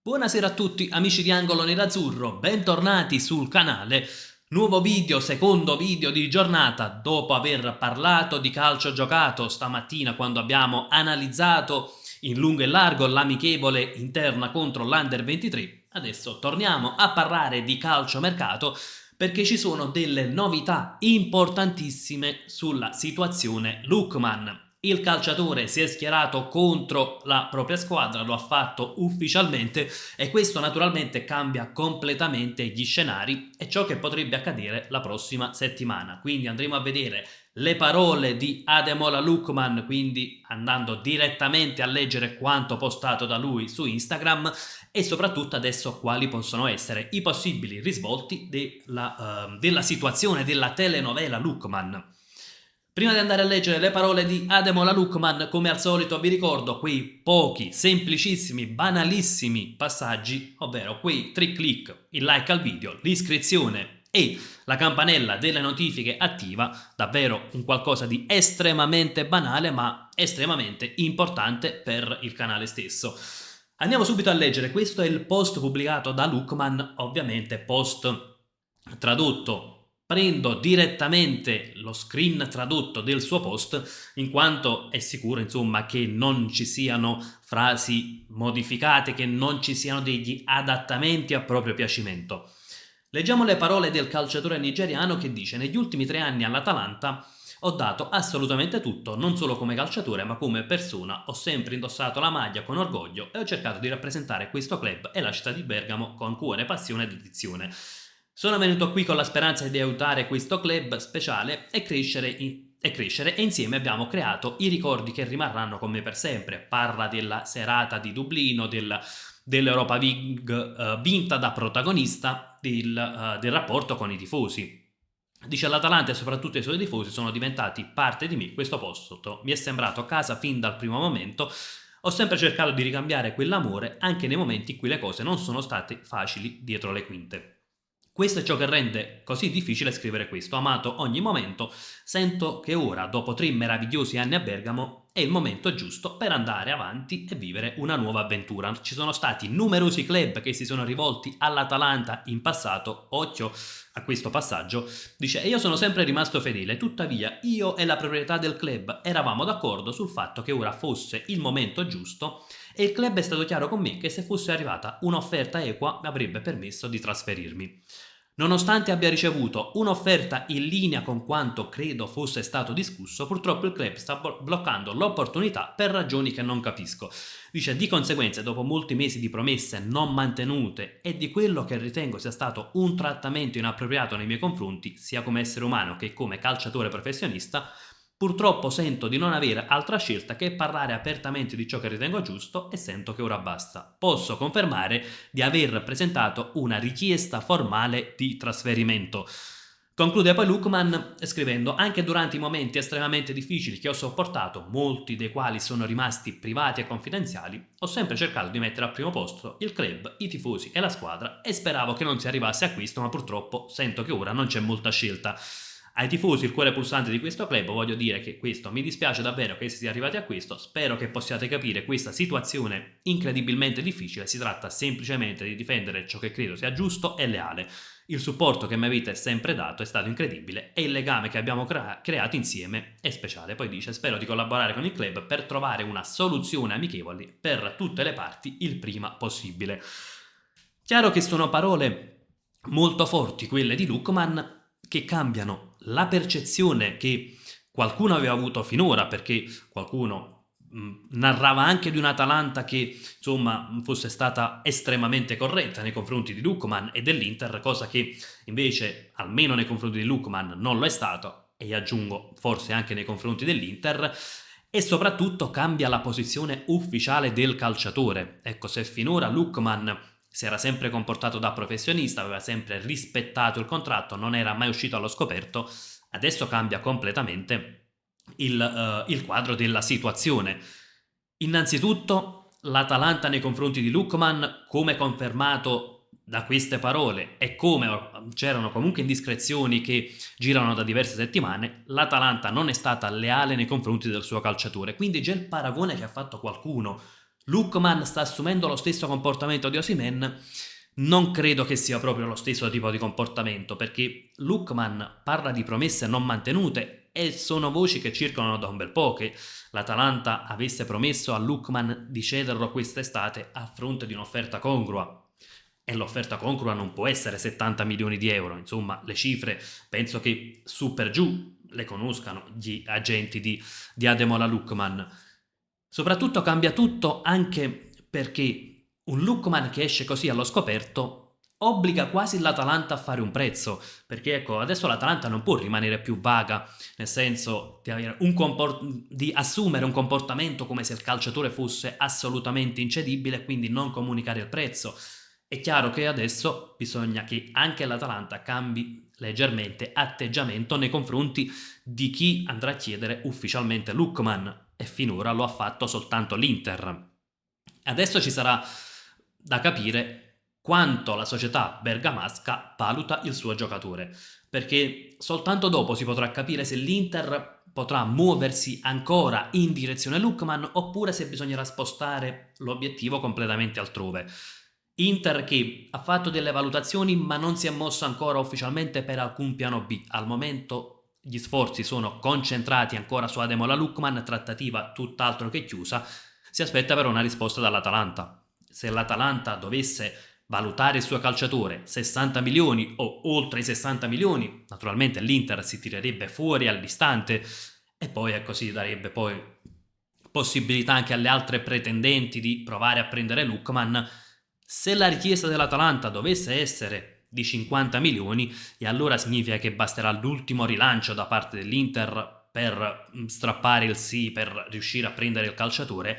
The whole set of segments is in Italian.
Buonasera a tutti amici di Angolo Nerazzurro, bentornati sul canale. Nuovo video, secondo video di giornata dopo aver parlato di calcio giocato stamattina quando abbiamo analizzato in lungo e largo l'amichevole interna contro l'Under 23. Adesso torniamo a parlare di calcio mercato perché ci sono delle novità importantissime sulla situazione Lookman. Il calciatore si è schierato contro la propria squadra, lo ha fatto ufficialmente e questo naturalmente cambia completamente gli scenari e ciò che potrebbe accadere la prossima settimana. Quindi andremo a vedere le parole di Ademola Lookman, quindi andando direttamente a leggere quanto postato da lui su Instagram e soprattutto adesso quali possono essere i possibili risvolti della situazione della telenovela Lookman. Prima di andare a leggere le parole di Ademola Lookman, come al solito vi ricordo quei pochi, semplicissimi, banalissimi passaggi, ovvero quei 3 click, il like al video, l'iscrizione e la campanella delle notifiche attiva, davvero un qualcosa di estremamente banale ma estremamente importante per il canale stesso. Andiamo subito a leggere, questo è il post pubblicato da Lookman, ovviamente post tradotto. Prendo direttamente lo screen tradotto del suo post in quanto è sicuro insomma che non ci siano frasi modificate, che non ci siano degli adattamenti a proprio piacimento. Leggiamo le parole del calciatore nigeriano che dice: negli ultimi 3 anni all'Atalanta ho dato assolutamente tutto, non solo come calciatore ma come persona, ho sempre indossato la maglia con orgoglio e ho cercato di rappresentare questo club e la città di Bergamo con cuore, passione e dedizione. Sono venuto qui con la speranza di aiutare questo club speciale e crescere e insieme abbiamo creato i ricordi che rimarranno con me per sempre. Parla della serata di Dublino, dell'Europa League vinta da protagonista del rapporto con i tifosi. Dice: l'Atalanta e soprattutto i suoi tifosi sono diventati parte di me, questo posto mi è sembrato casa fin dal primo momento. Ho sempre cercato di ricambiare quell'amore anche nei momenti in cui le cose non sono state facili dietro le quinte. Questo è ciò che rende così difficile scrivere questo. Amato ogni momento, sento che ora, dopo 3 meravigliosi anni a Bergamo, è il momento giusto per andare avanti e vivere una nuova avventura. Ci sono stati numerosi club che si sono rivolti all'Atalanta in passato, occhio a questo passaggio. Dice: io sono sempre rimasto fedele, tuttavia io e la proprietà del club eravamo d'accordo sul fatto che ora fosse il momento giusto e il club è stato chiaro con me che se fosse arrivata un'offerta equa mi avrebbe permesso di trasferirmi. Nonostante abbia ricevuto un'offerta in linea con quanto credo fosse stato discusso, purtroppo il club sta bloccando l'opportunità per ragioni che non capisco. Dice: di conseguenza, dopo molti mesi di promesse non mantenute e di quello che ritengo sia stato un trattamento inappropriato nei miei confronti, sia come essere umano che come calciatore professionista, purtroppo sento di non avere altra scelta che parlare apertamente di ciò che ritengo giusto e sento che ora basta. Posso confermare di aver presentato una richiesta formale di trasferimento. Conclude poi Lookman scrivendo: anche durante i momenti estremamente difficili che ho sopportato, molti dei quali sono rimasti privati e confidenziali, ho sempre cercato di mettere al primo posto il club, i tifosi e la squadra e speravo che non si arrivasse a questo, ma purtroppo sento che ora non c'è molta scelta. Ai tifosi, il cuore pulsante di questo club, voglio dire che questo mi dispiace davvero che si sia arrivati a questo, spero che possiate capire questa situazione incredibilmente difficile, si tratta semplicemente di difendere ciò che credo sia giusto e leale. Il supporto che mi avete sempre dato è stato incredibile e il legame che abbiamo creato insieme è speciale. Poi dice: spero di collaborare con il club per trovare una soluzione amichevole per tutte le parti il prima possibile. Chiaro che sono parole molto forti quelle di Lookman, che cambiano la percezione che qualcuno aveva avuto finora, perché qualcuno narrava anche di un'Atalanta che insomma fosse stata estremamente corretta nei confronti di Lookman e dell'Inter, cosa che invece almeno nei confronti di Lookman non lo è stato, e aggiungo forse anche nei confronti dell'Inter. E soprattutto cambia la posizione ufficiale del calciatore. Ecco, se finora Lookman si era sempre comportato da professionista, aveva sempre rispettato il contratto, non era mai uscito allo scoperto, adesso cambia completamente il quadro della situazione. Innanzitutto l'Atalanta nei confronti di Lookman, come confermato da queste parole e come c'erano comunque indiscrezioni che girano da diverse settimane, l'Atalanta non è stata leale nei confronti del suo calciatore, quindi già il paragone che ha fatto qualcuno Lookman sta assumendo lo stesso comportamento di Osimhen. Non credo che sia proprio lo stesso tipo di comportamento, perché Lookman parla di promesse non mantenute e sono voci che circolano da un bel po' che l'Atalanta avesse promesso a Lookman di cederlo quest'estate a fronte di un'offerta congrua. E l'offerta congrua non può essere 70 milioni di euro, insomma le cifre penso che su per giù le conoscano gli agenti di Ademola Lookman. Soprattutto cambia tutto anche perché un Lookman che esce così allo scoperto obbliga quasi l'Atalanta a fare un prezzo, perché ecco, adesso l'Atalanta non può rimanere più vaga, nel senso di, di assumere un comportamento come se il calciatore fosse assolutamente incedibile, quindi non comunicare il prezzo. È chiaro che adesso bisogna che anche l'Atalanta cambi leggermente atteggiamento nei confronti di chi andrà a chiedere ufficialmente Lookman, e finora lo ha fatto soltanto l'Inter. Adesso ci sarà da capire quanto la società bergamasca valuta il suo giocatore, perché soltanto dopo si potrà capire se l'Inter potrà muoversi ancora in direzione Lookman oppure se bisognerà spostare l'obiettivo completamente altrove. Inter che ha fatto delle valutazioni ma non si è mosso ancora ufficialmente per alcun piano B. Al momento gli sforzi sono concentrati ancora su Ademola Lookman, trattativa tutt'altro che chiusa. Si aspetta però una risposta dall'Atalanta. Se l'Atalanta dovesse valutare il suo calciatore 60 milioni o oltre i 60 milioni, naturalmente l'Inter si tirerebbe fuori all'istante e poi così darebbe poi possibilità anche alle altre pretendenti di provare a prendere Lookman. Se la richiesta dell'Atalanta dovesse essere di 50 milioni, e allora significa che basterà l'ultimo rilancio da parte dell'Inter per strappare il sì, per riuscire a prendere il calciatore,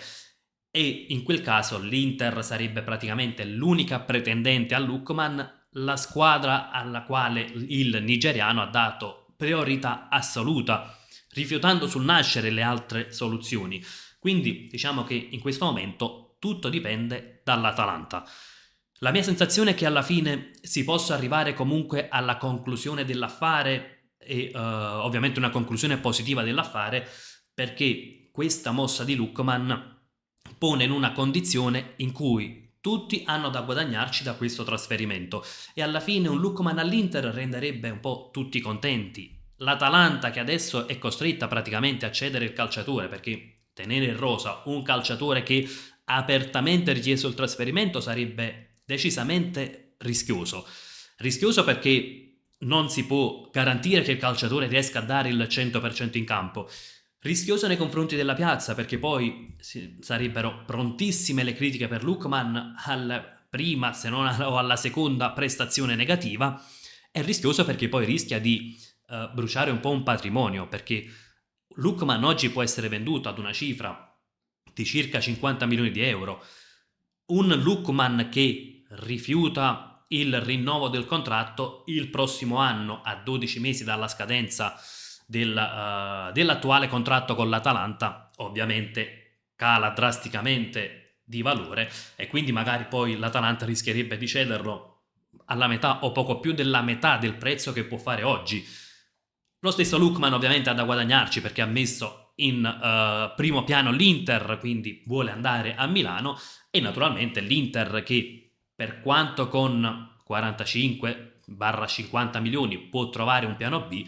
e in quel caso l'Inter sarebbe praticamente l'unica pretendente a Lookman, la squadra alla quale il nigeriano ha dato priorità assoluta, rifiutando sul nascere le altre soluzioni. Quindi diciamo che in questo momento tutto dipende dall'Atalanta. La mia sensazione è che alla fine si possa arrivare comunque alla conclusione dell'affare e ovviamente una conclusione positiva dell'affare, perché questa mossa di Lookman pone in una condizione in cui tutti hanno da guadagnarci da questo trasferimento e alla fine un Lookman all'Inter renderebbe un po' tutti contenti. L'Atalanta che adesso è costretta praticamente a cedere il calciatore, perché tenere in rosa un calciatore che ha apertamente richiesto il trasferimento sarebbe decisamente rischioso. Rischioso perché non si può garantire che il calciatore riesca a dare il 100% in campo. Rischioso nei confronti della piazza perché poi sarebbero prontissime le critiche per Lookman alla prima, se non alla seconda prestazione negativa. È rischioso perché poi rischia di bruciare un po' un patrimonio, perché Lookman oggi può essere venduto ad una cifra di circa 50 milioni di euro. Un Lookman che rifiuta il rinnovo del contratto il prossimo anno, a 12 mesi dalla scadenza dell'attuale contratto con l'Atalanta, ovviamente cala drasticamente di valore e quindi magari poi l'Atalanta rischierebbe di cederlo alla metà o poco più della metà del prezzo che può fare oggi. Lo stesso Lookman ovviamente ha da guadagnarci perché ha messo in primo piano l'Inter, quindi vuole andare a Milano, e naturalmente l'Inter che per quanto con 45-50 milioni può trovare un piano B,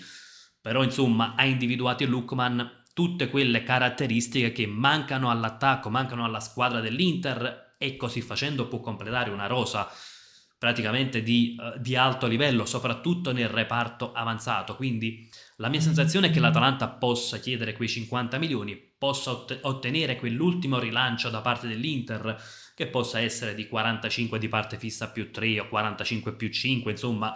però insomma ha individuato in Lookman tutte quelle caratteristiche che mancano all'attacco, mancano alla squadra dell'Inter, e così facendo può completare una rosa praticamente di alto livello, soprattutto nel reparto avanzato. Quindi la mia sensazione è che l'Atalanta possa chiedere quei 50 milioni, possa ottenere quell'ultimo rilancio da parte dell'Inter, che possa essere di 45 di parte fissa più 3 o 45 più 5, insomma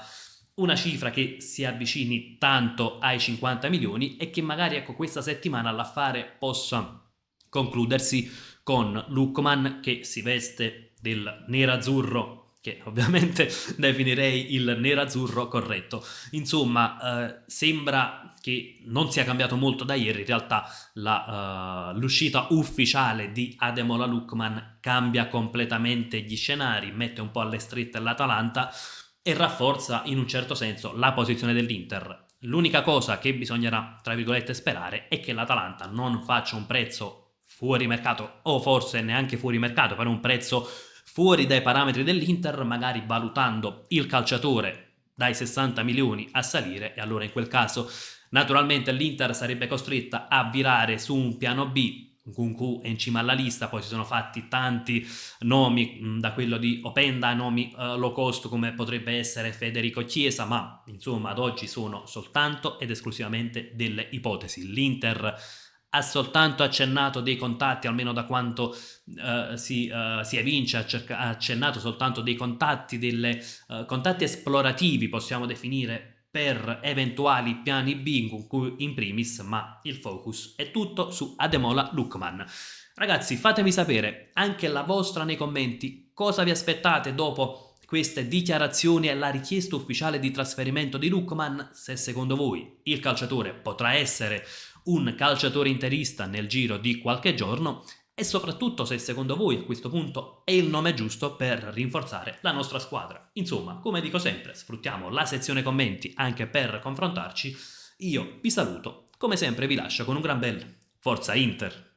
una cifra che si avvicini tanto ai 50 milioni e che magari ecco questa settimana l'affare possa concludersi con Lookman che si veste del nerazzurro, che ovviamente definirei il nerazzurro corretto. Insomma, sembra che non sia cambiato molto da ieri. In realtà l'uscita ufficiale di Ademola Lookman cambia completamente gli scenari, mette un po' alle strette l'Atalanta e rafforza in un certo senso la posizione L'unica cosa che bisognerà, tra virgolette, sperare è che l'Atalanta non faccia un prezzo fuori mercato o forse neanche fuori mercato, per un prezzo fuori dai parametri dell'Inter, magari valutando il calciatore dai 60 milioni a salire, e allora in quel caso naturalmente l'Inter sarebbe costretta a virare su un piano B. Nkunku è in cima alla lista, poi si sono fatti tanti nomi, da quello di Openda a nomi low cost come potrebbe essere Federico Chiesa, ma insomma ad oggi sono soltanto ed esclusivamente delle ipotesi. L'Inter ha soltanto accennato dei contatti, almeno da quanto si evince, ha accennato soltanto dei contatti, contatti esplorativi, possiamo definire, per eventuali piani B in primis, ma il focus è tutto su Ademola Lookman. Ragazzi, fatemi sapere anche la vostra nei commenti, cosa vi aspettate dopo queste dichiarazioni e la richiesta ufficiale di trasferimento di Lookman, se secondo voi il calciatore potrà essere un calciatore interista nel giro di qualche giorno, e soprattutto se secondo voi a questo punto è il nome giusto per rinforzare la nostra squadra. Insomma, come dico sempre, sfruttiamo la sezione commenti anche per confrontarci. Io vi saluto, come sempre vi lascio con un gran bel Forza Inter!